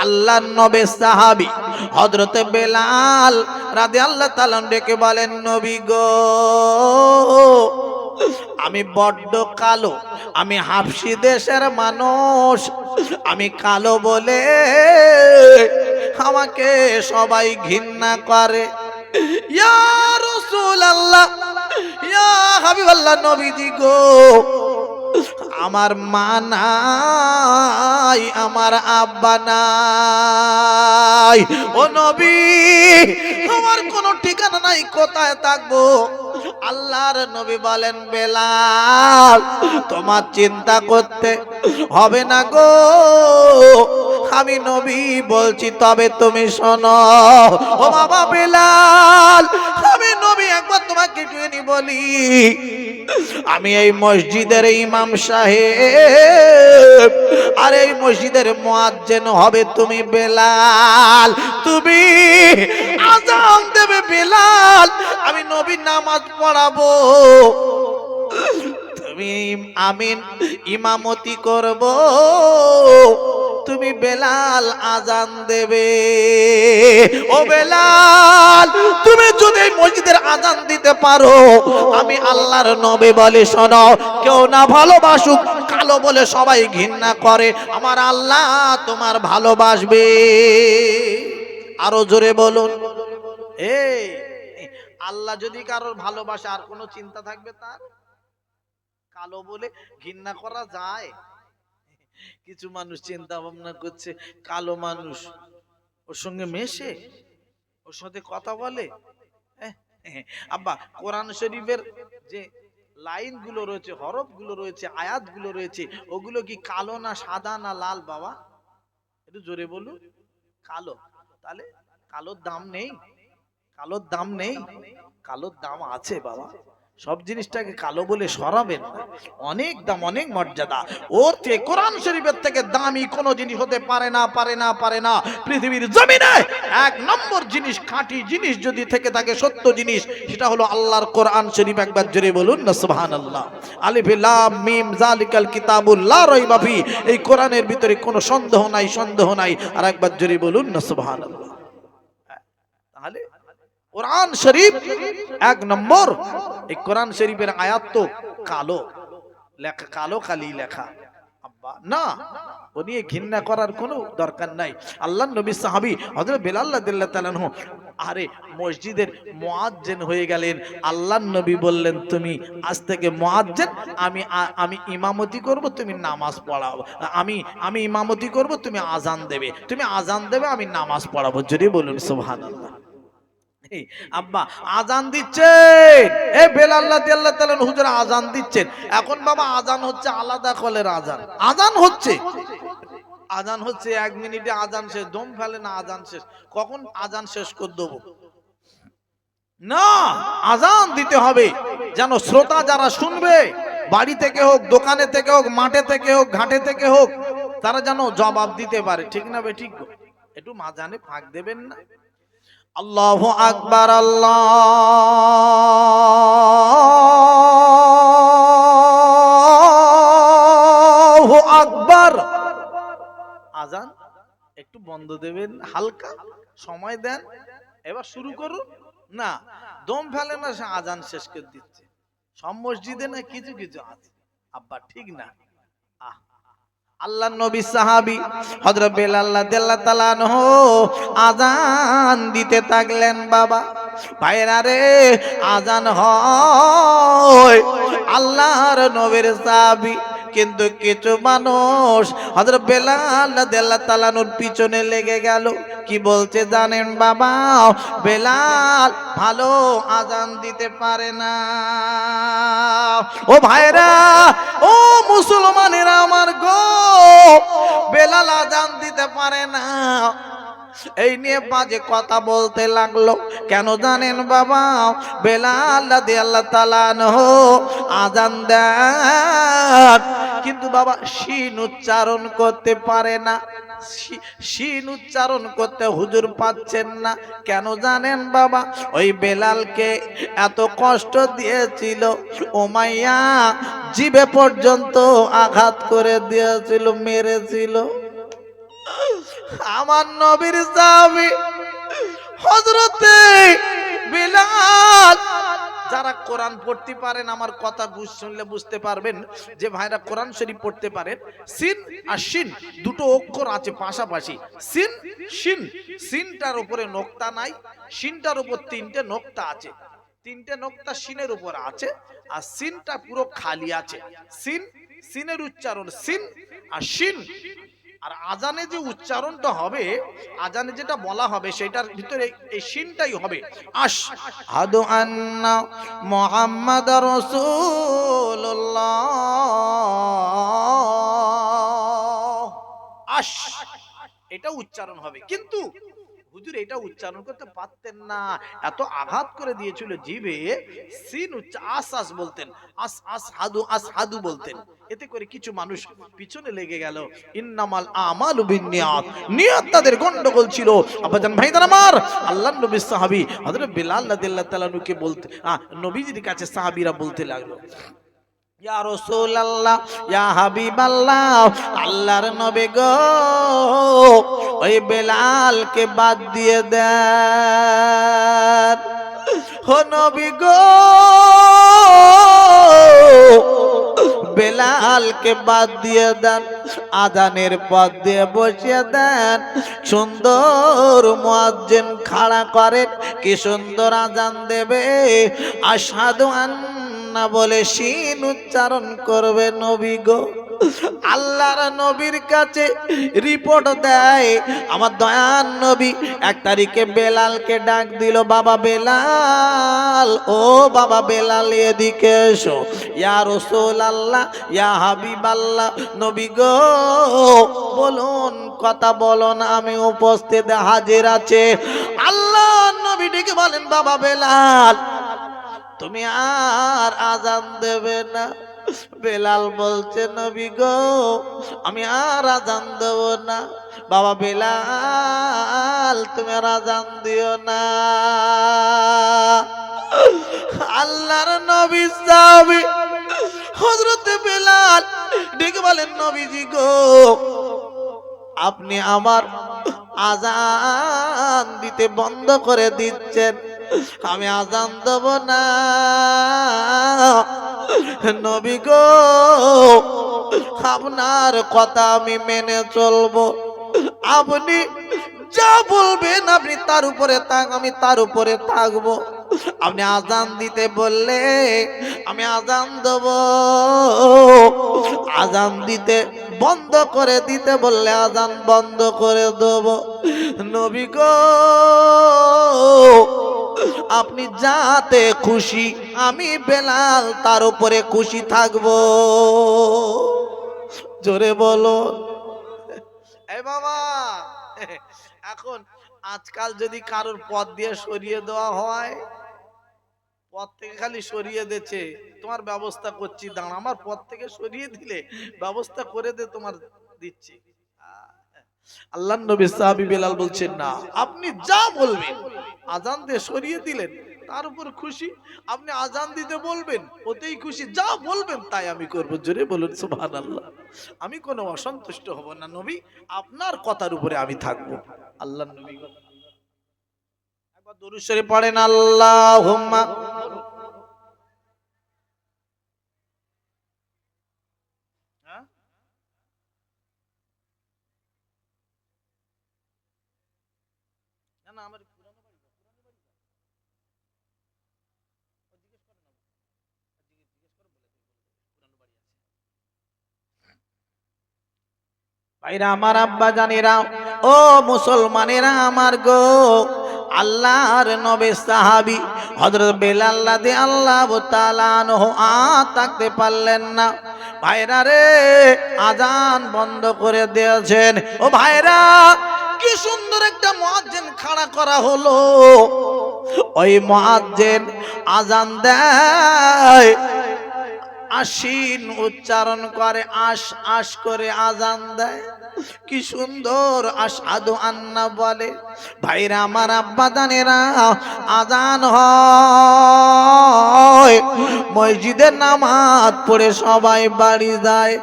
আল্লাহর নবী সাহাবী হযরত বেলাল রাদিয়াল্লাহু তাআলা ডেকে বলেন, নবী গো, আমি বড্ড কালো, আমি হাবশী দেশের মানুষ, আমি কালো বলে আমাকে সবাই ঘৃণা করে। ইয়া রাসূলুল্লাহ, ইয়া হাবিবাল্লাহ, নবীজি গো, আমার মা নাই, আমার আব্বা নাই, ও নবী আমার কোনো ঠিকানা নাই, কোথায় থাকবো? আল্লাহর নবী বলেন, বেলাল তোমার চিন্তা করতে হবে না গো, আমি নবী বলছি, তবে তুমি শোনো। ও বাবা বেলাল, আমি নবী একবার তোমাকে একটুখানি বলি, আমি এই মসজিদের ইমাম সাহেব, আর এই মসজিদের মুয়াজ্জিন হবে তুমি বেলাল। তুমি আযান দেবে বেলাল, আমি নবী নামাজ পড়াবো, তুমি আমিন ইমামতি করব, তুমি বেলাল আযান দেবে। ও বেলাল, তুমি যদি মসজিদের আযান দিতে পারো, আমি আল্লাহর নবী বলে শোনো, কেউ না ভালোবাসুক, কালো বলে সবাই ঘৃণা করে, আমার আল্লাহ তোমার ভালোবাসবে। আরো জোরে বলুন। এই আল্লাহ যদি কারোর ভালোবাসে, আর কোনো চিন্তা থাকবে তার? কালো বলে ঘৃণা করা যায়? কিছু মানুষ চিন্তা ভাবনা করছে, কালো মানুষ ওর সঙ্গে মেশে, ওর সাথে কথা বলে। আব্বা, কোরআন শরীফের যে লাইন গুলো রয়েছে, হরফ গুলো রয়েছে, আয়াত গুলো রয়েছে, ওগুলো কি কালো না সাদা না লাল? বাবা একটু জোরে বলুন। কালো। তাহলে কালোর দাম নেই? কালোর দাম নেই? কালোর দাম আছে বাবা। সব জিনিসটাকে কালো বলে সরাবেন না, অনেক দাম, অনেক মর্যাদা। ওর থেকে কোরআন শরীফের থেকে দামি কোনো জিনিস হতে পারে না, পারে না, পারে না। পৃথিবীর জমিনে এক নম্বর জিনিস, খাঁটি জিনিস যদি থেকে থাকে, সত্য জিনিস, সেটা হলো আল্লাহর কোরআন শরীফ। একবার জোরে বলুন না সুবহানাল্লাহ। আলিফ লাম মিম যালিকাল কিতাবুল লা রাইবা ফি, এই কোরআনের ভিতরে কোনো সন্দেহ নাই, সন্দেহ নাই। আর একবার জোরে বলুন না সুবহানাল্লাহ। তাহলে কোরআন শরীফ এক নম্বর। এই কোরআন শরীফের আয়াত তো কালো লেখা, কালো কালি লেখা। আব্বা না, ও নিয়ে ঘৃণা করার কোনো দরকার নাই। আল্লাহর নবী সাহাবী হযরত বেলাল রাদিয়াল্লাহু তাআলা আনহু আরে মসজিদের মুয়াজ্জিন হয়ে গেলেন। আল্লাহর নবী বললেন, তুমি আজ থেকে মুয়াজ্জিন, আমি ইমামতি করব, তুমি নামাজ পড়াও। আমি ইমামতি করব, তুমি আযান দেবে, তুমি আযান দেবে, আমি নামাজ পড়াবো। যদি বলুন সুবহানাল্লাহ। আব্বা আযান দিচ্ছেন, এ বেলাল রাদিয়াল্লাহু তাআলা হুজুর আযান দিচ্ছেন। এখন বাবা আযান হচ্ছে আলাদা কলের আযান। আযান হচ্ছে, আযান হচ্ছে 1 মিনিটে আযান শেষ। দম ফেলে না আযান শেষ, কখন আযান শেষ করে দেবো না, আযান দিতে হবে যেন শ্রোতা যারা শুনবে, বাড়ি থেকে হোক, দোকানে থেকে হোক, মাঠে থেকে হোক, ঘাটে থেকে হোক, তারা যেন জবাব দিতে পারে। ঠিক না বে ঠিক? একটু মাঝানে ফাঁক দেবেন না? আল্লাহু আকবার, আল্লাহু আকবার। আযান একটু বন্ধ দেবেন, হালকা সময় দেন, এবার শুরু করুন না। দম ফেলে না, সে আযান শেষ করে দিচ্ছে। সব মসজিদে না, কিছু কিছু আছে। আব্বা ঠিক না? আল্লাহর নবী সাহাবী হযরত বেলাল রাদিয়াল্লাহু তাআলা আনহু আযান দিতে থাকলেন। বাবা ভাইরা রে, আযান হয়, আল্লাহর নবীর সাহাবী, কিন্তু কিছু মানুষ হযরত বেলাল রাদিয়াল্লাহু তাআলা আনহুর পিছনে লেগে গেল। কি বলছে জানেন বাবা? বেলাল ভালো আযান দিতে পারে না। ও ভাইরা, ও মুসলমানেরা আমার গো, বেলাল আযান দিতে পারে না, এই নিয়ে বাজে কথা বলতে লাগলো। কেন জানেন বাবা? বেলাল রাদিয়াল্লাহু তাআলা আনহু আযান দেন, কিন্তু বাবা শিন উচ্চারণ করতে পারে না। শিন উচ্চারণ করতে হুজুর পাচ্ছেন না। কেন জানেন বাবা? ওই বেলালকে এত কষ্ট দিয়েছিল উমাইয়া, জিভে পর্যন্ত আঘাত করে দিয়েছিল, মেরেছিল। আমার নবীর সাহাবী হযরতে বেলাল, যারা কোরআন পড়তে পারেন আমার কথা শুনলে বুঝতে পারবেন যে ভাইরা কোরআন শরীফ পড়তে পারেন, সিন আর শিন দুটো অক্ষর আছে পাশাপাশি, সিন শিন। সিনটার উপরে নোক্তা নাই, শিনটার উপর তিনটে নোক্তা আছে, তিনটে নোক্তা শিনের উপর আছে, আর সিনটা পুরো খালি আছে। সিন, সিনের উচ্চারণ সিন আর শিন। আর আজানে যে উচ্চারণটা হবে, আজানে যেটা বলা হবে সেটার ভিতরে এই শিনটাই হবে আশহাদু আন্না মুহাম্মাদার রাসূলুল্লাহ। আশ, এটা উচ্চারণ হবে। কিন্তু হুজুর এটা উচ্চারণ করতে পারতেন না, এত আঘাত করে দিয়েছিল জিভে। সিন আস আস বলতেন, আস আস হাদু, আস হাদু বলতেন। এতে করে কিছু মানুষ পিছনে লেগে গেল। ইন্নামাল আমালু বিন্নিয়াত, নিয়ত তাদের গন্ডগোল ছিল। আব্বাজান ভাইদার আমার, আল্লাহর নবীর সাহাবী হযরত বিলাল রাদিয়াল্লাহু তাআলা নুকে বলতে, নবীজির কাছে সাহাবীরা বলতে লাগলো, ইয়া রাসূলুল্লাহ, ইয়া হাবিবাল্লাহ, আল্লাহর নবী গো, ওই বেলালকে বাদ দিয়ে দেন। ও নবী গো, বেলালকে বাদ দিয়ে দেন, আজানের পথ দিয়ে বসিয়ে দেন। সুন্দর মুয়াজ্জিন খাড়া করেন, কি সুন্দর আজান দেবে। আশহাদু আন্না বলে শিন উচ্চারণ করবে নবী গো। আল্লাহর নবীর কাছে রিপোর্ট দেয় আমার দয়ার নবী। 1 তারিখে বেলালকে ডাক দিল, বাবা বেলাল, ও বাবা বেলাল এদিকে এসো। ইয়া রাসূলুল্লাহ, ইয়া হাবিবাল্লাহ, নবী গো বলুন, কথা বলুন, আমি উপস্থিত হাজির আছে। আল্লাহ নবী ডেকে বলেন, বাবা বেলাল তুমি আর আজান দেবে না? বেলাল বলছে, নবী গো আমি আর আজান দেব না। বাবা বেলাল তুমি আর আজান দিও না। আল্লাহর নবী সাহাবী হযরত বেলাল ডেকে বলেন, নবীজি গো আপনি আমার আজান দিতে বন্ধ করে দিচ্ছেন, আমি আজান দেব না। নবী গো আপনার কথা আমি মেনে চলবো, আপনি যা বলবেন আপনি তার উপরে আমি তার উপরে থাকবো। আপনি আজান দিতে বললে আমি আজান দেব, আজান দিতে বন্ধ করে দিতে বললে আজান বন্ধ করে দেব। নবী গো আপনি যাতে খুশি, আমি বেলাল তার উপরে খুশি থাকবো। জোরে বলো। এই বাবা, এখন আজকাল যদি কারোর পথ দিয়ে সরিয়ে দেওয়া হয়, পথ থেকে খালি সরিয়ে দিচ্ছে, তোমার ব্যবস্থা করছি দাঁড়া, আমার পথ থেকে সরিয়ে দিলে ব্যবস্থা করে দে, তোমার দিচ্ছি। আল্লাহর নবী সাহাবী বেলাল বলছেন, না আপনি যা বলবেন, আজান দিয়ে সরিয়ে দিলেন তার উপর খুশি, আপনি আজান দিতে বলবেন ওতেই খুশি, যা বলবেন তাই আমি করব। জোরে বলুন সুবহানাল্লাহ। আমি কোনো অসন্তুষ্ট হব না নবী, আপনার কথার উপরে আমি থাকবো। আল্লাহর নবী একবার দরুদ শরীফ পড়েন, আল্লাহুম্মা না আমার ভাইরা আমার, আব্বা জানেরা, ও মুসলমানেরা আমার গো, আল্লাহর নবী সাহাবী হযরত বেলাল রাদিয়াল্লাহু তাআলা আনহু থাকতে পারলেন না। ভাইরা রে, আজান বন্ধ করে দিয়েছেন। ও ভাইরা, কি সুন্দর একটা মুয়াজ্জিন খাড়া করা হলো। ওই মুয়াজ্জিন আজান দেয়, আশিন উচ্চারণ করে, আশ আশ করে আজান দেয়। কি সুন্দর আশহাদু আন্না বলে। ভাইরা আমার, আব্বা জানেরা, আজান হয়, মসজিদে নামাজ পড়ে সবাই বাড়ি যায়।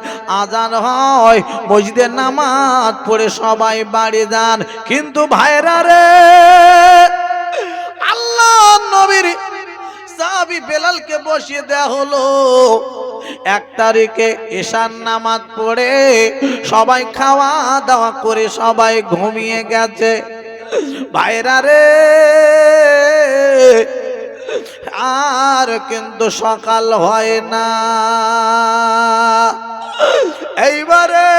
আজান হয়, মসজিদে নামাজ পড়ে সবাই বাড়ি যান। কিন্তু ভাইরা রে, আল্লাহ নবীর সাহাবী বেলালকে বসিয়ে দেয়া হলো। 1 তারিখে এশার নামাজ পড়ে সবাই খাওয়া দাওয়া করে সবাই ঘুমিয়ে গেছে। ভাইরা রে, আর কিন্তু সকাল হয় না। এইবারে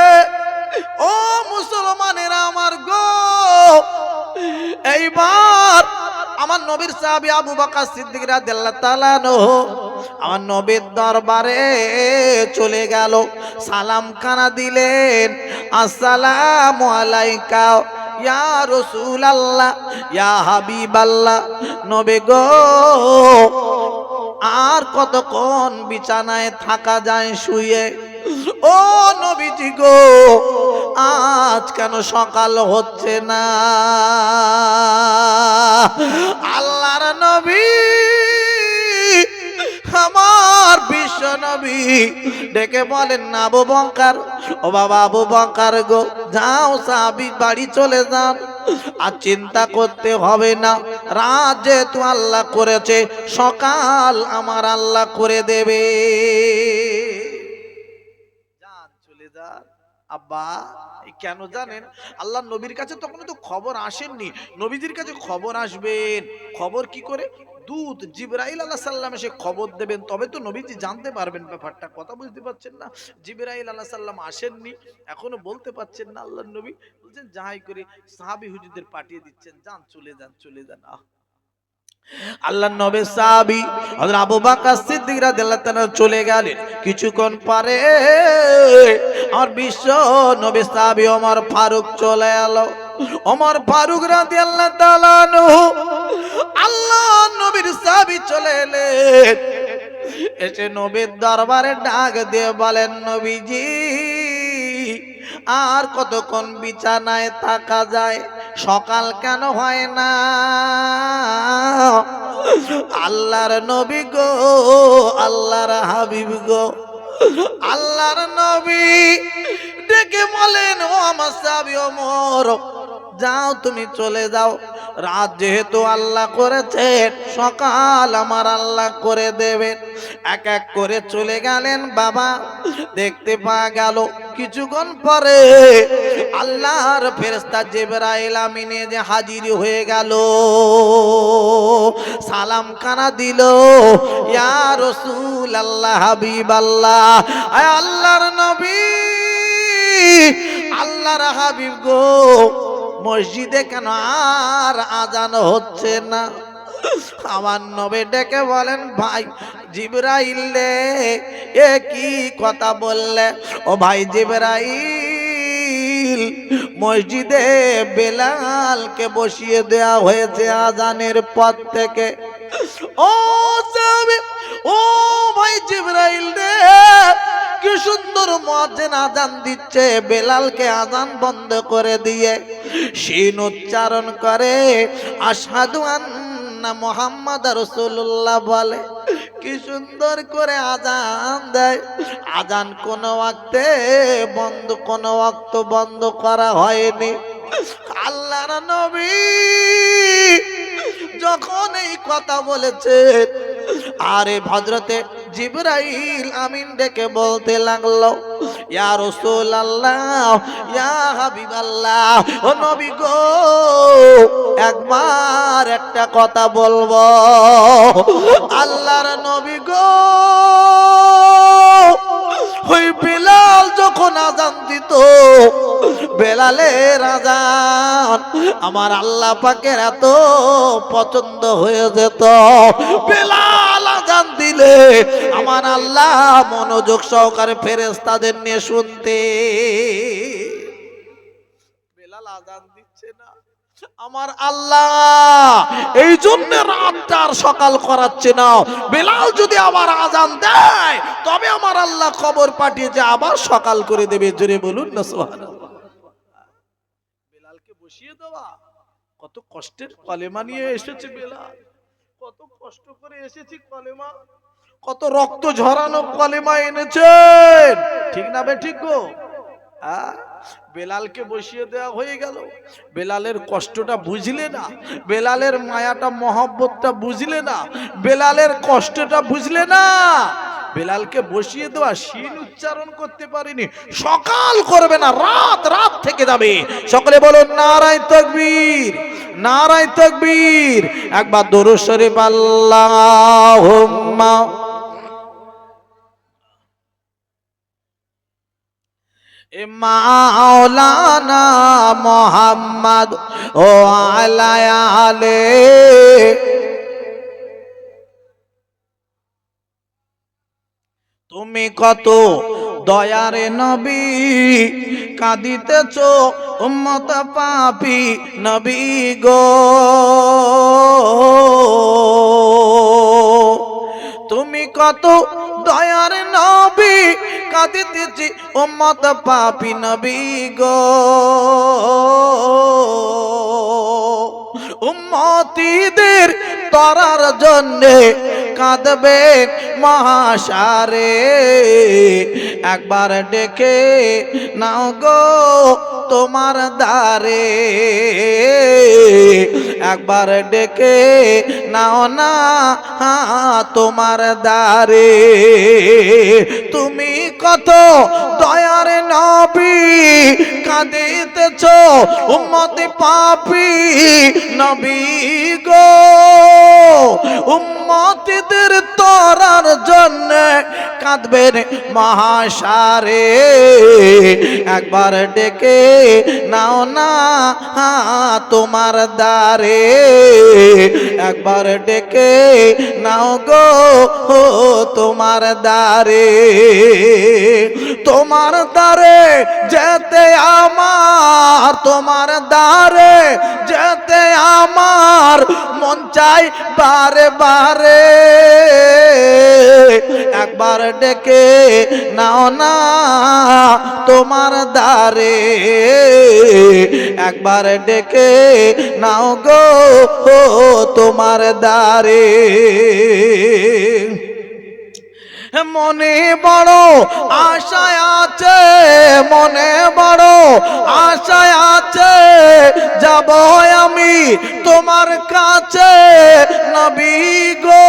ও মুসলমানেরা আমার গো, এইবার আমার নবীর সাহাবী আবু বকর সিদ্দিক রাদিয়াল্লাহু তাআলা আনহু আমার নবীর দরবারে চলে গেল। সালাম খানা দিলেন, আসসালামু আলাইকা ইয়া রাসূলুল্লাহ, ইয়া হাবিবাল্লাহ। নবী গো, আর কতক্ষণ বিছানায় থাকা যায় শুয়ে? ও নবীজি গো, আজ কেন সকাল হচ্ছে না? আল্লাহর নবী, আমার বিশ্ব নবী ডেকে বলেন, না আবু বকর, ও বাবা আবু বকর গো, যাও সাহাবী বাড়ি চলে যান, আর চিন্তা করতে হবে না। রাত যেহেতু আল্লাহ করেছে, সকাল আমার আল্লাহ করে দেবে। যান, চলে যান। আব্বা, কেন জানেন? আল্লাহ নবীর কাছে তখন তো খবর আসেননি, নবীজির কাছে খবর আসবেন। খবর কি করে? দূত জিবরাইল আলাইহিস সালাম এসে খবর দেবেন, তবে তো নবীজি জানতে পারবেন ব্যাপারটা। কথা বুঝতে পারছেন না? জিবরাইল আলাইহিস সালাম আসেননি, এখনো বলতে পারছেন না। আল্লাহর নবী বলছেন, যাই করে সাহাবী হুজুরদের পাঠিয়ে দিচ্ছেন, যান, চলে যান, চলে যান। আল্লাহর নবী সাহাবী হযরত আবু বকর সিদ্দিক রাদিয়াল্লাহু তাআলা চলে গেলেন। কিছুক্ষণ পরে আর বিশ্ব নবী সাহাবী ওমর ফারুক চলে এলো। ওমর ফারুক রাদিয়াল্লাহু তাআলা আনহু আল্লাহর নবীর সাহাবী চলে এলেন। এসে নবীর দরবারে ডাক দিয়ে বলেন, নবীজি, আর কতক্ষণ বিছানায় থাকা যায়? সকাল কেন হয় না? আল্লাহর নবী গো, আল্লাহর হাবিব গো, আল্লাহর নবী ডেকে বলেন, ও আমার সাহাবী ওমর, যাও, তুমি চলে যাও। রাত যেহেতু আল্লাহ করেছেন, সকাল আমার আল্লাহ করে দেবেন। এক এক করে চলে গেলেন। বাবা, দেখতে পাওয়া গেল কিছুক্ষণ পরে আল্লাহর ফেরেশতা জিবরাইল আমিন যে হাজির হয়ে গেল। সালাম খানা দিল, ইয়া রাসূলুল্লাহ, হাবিবাল্লাহ, আয় আল্লাহর নবী, আল্লাহর হাবিব গো, মসজিদে কেন আর আজান হচ্ছে না? আমার নবী ডেকে বলেন, ভাই জিবরাইল রে, এ কি কথা বললে? ও ভাই জিবরাইল, মসজিদে বেলালকে বসিয়ে দেয়া হয়েছে আজানের পর থেকে। ও সাহাবী, ও ভাই জিবরাইল রে, কি সুন্দর মুয়াজ্জিন আজান দিচ্ছে, বেলালকে আজান বন্ধ করে দিয়ে শিন উচ্চারণ করে আশহাদু আন্না মুহাম্মাদুর রাসূলুল্লাহ বলে। কি সুন্দর করে আজান দেয়। আজান কোন ওয়াক্তে বন্ধ, কোন ওয়াক্ত বন্ধ করা হয়নি। আল্লাহর নবী যখন এই কথা বলেছেন, আরে হযরতে জিবরাইল আমিন ডেকে বলতে লাগলো, ইয়া রাসূলুল্লাহ, ইয়া হাবিবাল্লাহ, ও নবী গো, একবার একটা কথা বলবো। আল্লাহর নবী গো, ওই বেলাল যখন আজান দিত, বেলালের আজান আমার আল্লাহ পাকের এত পছন্দ হয়ে যেত, বেলাল আজান দিলে আমার আল্লাহ মনোযোগ সহকারে ফেরেশতাদের নিয়ে শুনতে। বেলাল আজান দিচ্ছে না, আমার আল্লাহ এই জন্য রাতটা আর সকাল করাচ্ছে না। বেলাল যদি আবার আজান দেয়, তবে আমার আল্লাহ খবর পাঠিয়েছে আবার সকাল করে দেবে। জোরে বলুন না সুবহানাল্লাহ। বসিয়ে দেওয়া। কত কষ্টের কলেমা নিয়ে এসেছে বেলাল, কত কষ্ট করে এসেছি কলেমা, কত রক্ত ঝরানো কলেমা এনেছেন, ঠিক না বে ঠিক গো? বেলালকে বসিয়ে দেওয়া হয়ে গেল। বেলালের কষ্টটা বুঝলে না, বেলালের মায়াটা মহব্বতটা বুঝলে না, বেলালের কষ্টটা বুঝলে না। বেলালকে বসিয়ে দেওয়া, শিন উচ্চারণ করতে পারিনি, সকাল করবে না, রাত রাত থেকে যাবে। সকলে বলুন নারায়ে তাকবীর, নারায়ে তাকবীর। একবার দরুদ শরীফ আল্লাহুম্মা মাওলানা মুহাম্মদ ও আলা আলে। তুমি কত দয়ার নবী, কাঁদিতেছ উম্মত পাপী নবী গো। তুমি কত দয়ার নবী, কাঁদিতেছি উম্মত পাপী নবী গো। উম্মতীদের তরার জন্যে কাঁদবে মহাশারে। একবার ডেকে নাও গো তোমার দ্বারে, একবার ডেকে নাও না তোমার দ্বারে। তুমি কত দয়ার নবী, কাঁদিতেছ উম্মতি পাপী নবী গো। উম্মতিদের তরার জন্য কাঁদবেন মহাশারে। একবার ডেকে নাও না তোমার দ্বারে, একবার ডেকে নাও গো তোমার দ্বারে। তোমার দ্বারে যেতে আমার, তোমার দ্বারে যেতে আমার মন চাই বারে বারে। একবার ডেকে নাও না তোমার দ্বারে, একবার ডেকে নাও গো তোমার দ্বারে। মনে বড় আশায় আছে, মনে বড় আশায় আছে, যাব আমি তোমার কাছে নবী গো।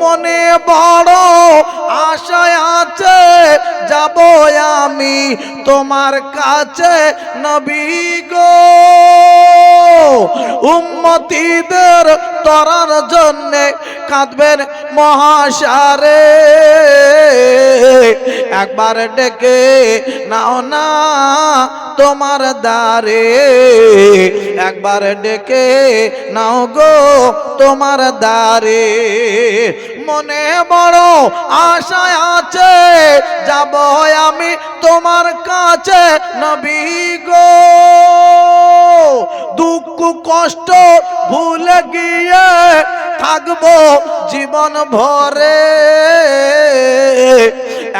মনে বড় আশায় আছে, যাব আমি তোমার কাছে নবী গো। উম্মতীদের তরার জন্যে কাঁদবেন মহাশারে। একবার ডেকে নাও না তোমার দ্বারে, একবার ডেকে নাও গো তোমার দ্বারে। মনে বড় আশায় আছে, যাব আমি তোমার কাছে নবী গো। দুঃখ কষ্ট ভুলে গিয়ে থাকবো জীবন ভরে।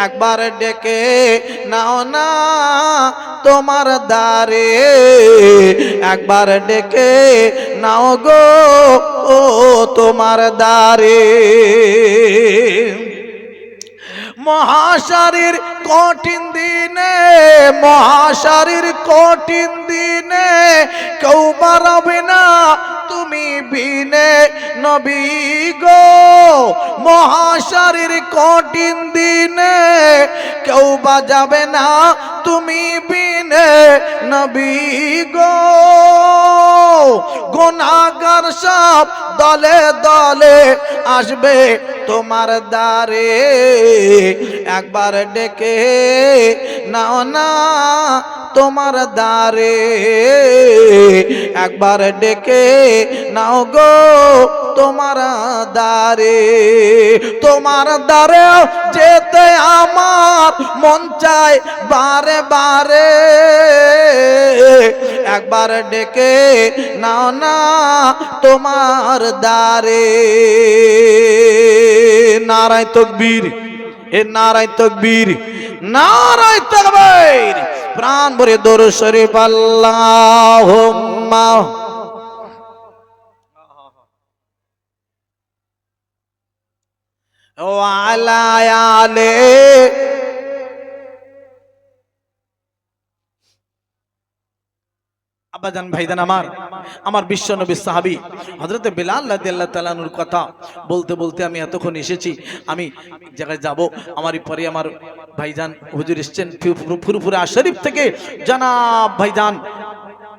একবার ডেকে নাও না তোমার দ্বারে, একবার ডেকে নাও গো তোমার দ্বারে। মহাশারীর কঠিন দিনে, মহাশারীর কঠিন দিনে কেউ বাড়াবে না তুমি বিনে নবী গো। মহাশারীর কঠিন দিনে কেউ বাজাবে না তুমি বিনে নবী গো। গুনাহগার সব দলে দলে আসবে তোমার দ্বারে। একবার ডেকে নাও না তোমার দ্বারে, একবার ডেকে নাও গো তোমার দ্বারে। তোমার দ্বারে যেতে আমার মন চায় বারে বারে। একবার ডেকে নাও না তোমার দ্বারে। নারায়ে তাকবীর, এ নারায়ে তাকবীর, নারায়ে তাকবীর। প্রাণ ভরে দরুদ শরীফ আল্লাহুম্মা ওয়া আলা আলি আব্বাজান ভাইজান আমার বিশ্ব নবীর সাহাবী হযরত বিলাল রাদিয়াল্লাহু তাআলা আনহুর কথা বলতে বলতে আমি এতক্ষণ এসেছি। আমি এক জায়গায় যাব, আমারই পরে আমার ভাইজান হুজুর এসেছেন ফুরফুরা শরীফ থেকে, জনাব ভাইজান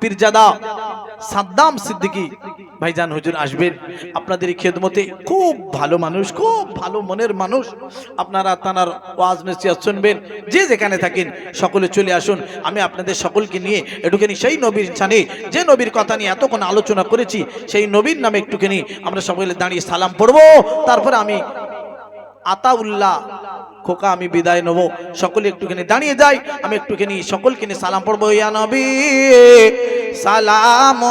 পীরজাদা সাদ্দাম সিদ্দিকী ভাইজান হুজুর আসবেন আপনাদের খেদমতে। খুব ভালো মানুষ, খুব ভালো মনের মানুষ। আপনারা তানার ওয়াজ নসিহত শুনবেন, যে যেখানে থাকেন সকলে চলে আসুন। আমি আপনাদের সকলকে নিয়ে একটুখানি সেই নবীর জানে, যে নবীর কথা নিয়ে এতক্ষণ আলোচনা করেছি, সেই নবীর নামে একটুখানি আমরা সকলে দাঁড়িয়ে সালাম পড়বো। তারপরে আমি আতাউল্লাহ খোকা আমি বিদায় নেব। সকলে একটুখানি দাঁড়িয়ে যাই, আমি একটুখানি সকলকে নিয়ে সালাম পড়বো। ইয়া নবী সালাম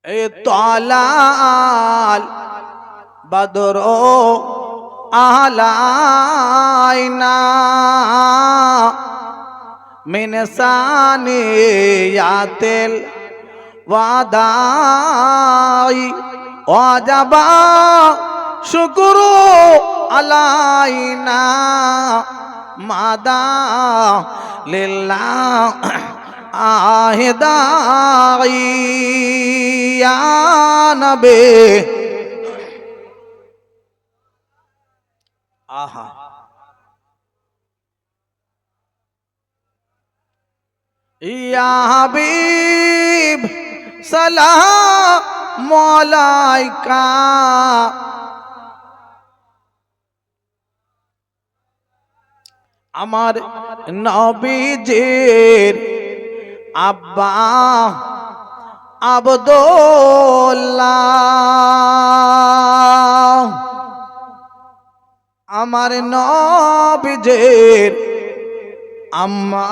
এ তালাল বদর আলাইনা মিন সানিয়াতিল ওয়াদাই ওয়াজাবা শুকরু আলাইনা মাদা লিল্লাহ আহেদাই ইয়া নবী। আহা ইয়া হাবিব সালাম আলাইকা আমার নবীজির আব্বা আব্দুল্লাহ, আমার নবীজির আম্মা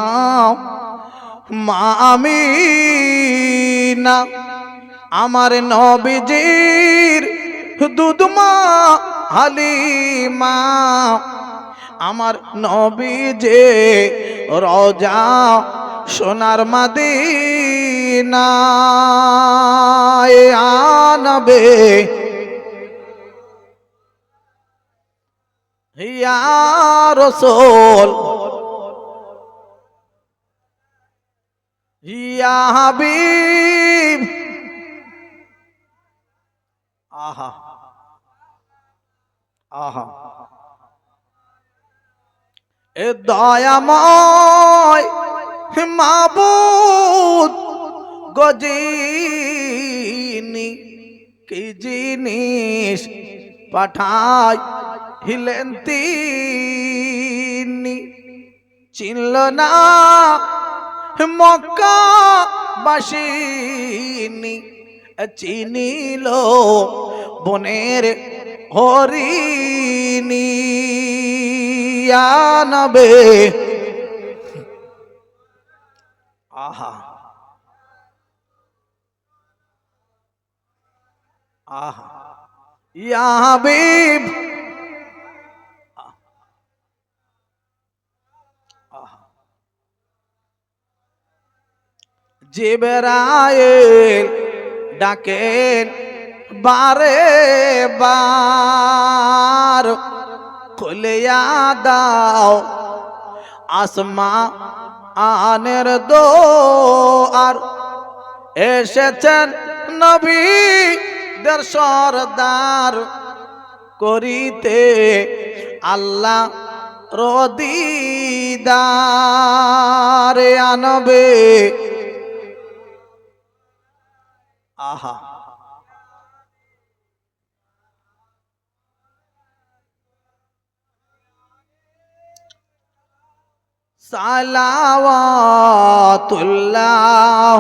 মা আমিনা, আমার নবীজির দুধমা হালিমা, আমার নবীজে রওজা সোনার মদিনা আনবে ইয়া রাসূল ইয়া হাবিব। আহা আহা এ দয়াময় মাবুদ গজিনি কি জিনিস পাঠাই হিলেন তিনি, চিনল না মক্কা বাসিনী, চিনিল বনের হরিণী ইয়া নবী। আহা আহা ইয়া হাবিব। জিবরাইল ডাকেন বারে বার, খুলিয়া দাও আসমা আনের দোয়ার, এসেছেন নবীদের সরদার করিতে আল্লাহ রদিদার আনবে। আহা সালাওয়াতুল্লাহ।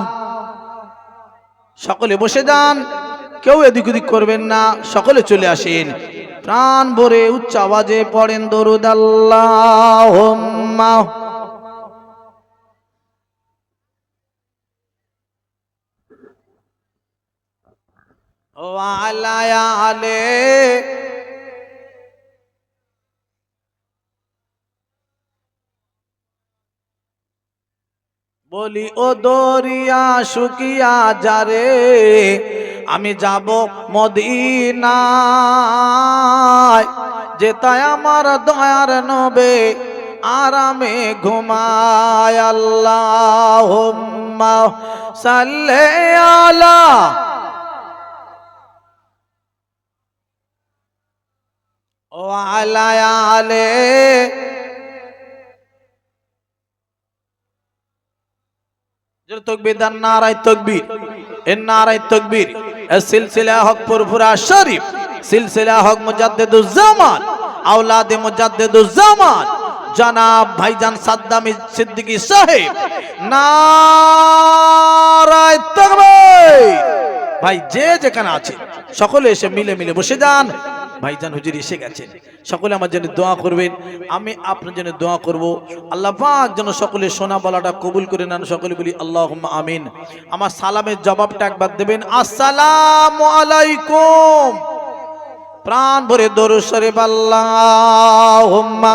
সকলে বসে যান, কেউ এদিক ওদিক করবেন না, সকলে চলে আসেন। প্রাণ ভরে উচ্চ আওয়াজে পড়েন দরুদ আল্লাহুম্মা ওয়া আলা আলে। বলি ও দরিয়া শুকিয়া যারে, আমি যাব মদিনায়, যেতায় আমার দয়ার নবে আরামে ঘুমায়। আল্লাহুম্মা সাল্লি আলা ওয়া আলা আলে। তকবীর দান, নারায়ে তাকবীর, এ নারায়ে তাকবীর। এ সিলসিলা হক ফুরফুরা শরীফ, সিলসিলা হক মুজাদ্দিদুজ জামান, আওলাদে মুজাদ্দিদুজ জামান জনাব ভাইজান সাদ্দাম সিদ্দিকী সাহেব, নারায়ে তাকবীর। ভাই যে যেখানে আছে সকলে এসে মিলে মিলে বসে যান। ভাইজান হুজুর এসে গেছেন, সকলে আমার জন্য দোয়া করবেন, আমি আপনার জন্য দোয়া করব। আল্লাহ পাক যেন সকলে শোনা বলাটা কবুল করে নেন। সকলে বলি আল্লাহুম্মা আমিন। আমার সালামের জবাবটা একবার দেবেন, আসসালামু আলাইকুম। প্রাণ ভরে দরুদ শরীফ আল্লাহুম্মা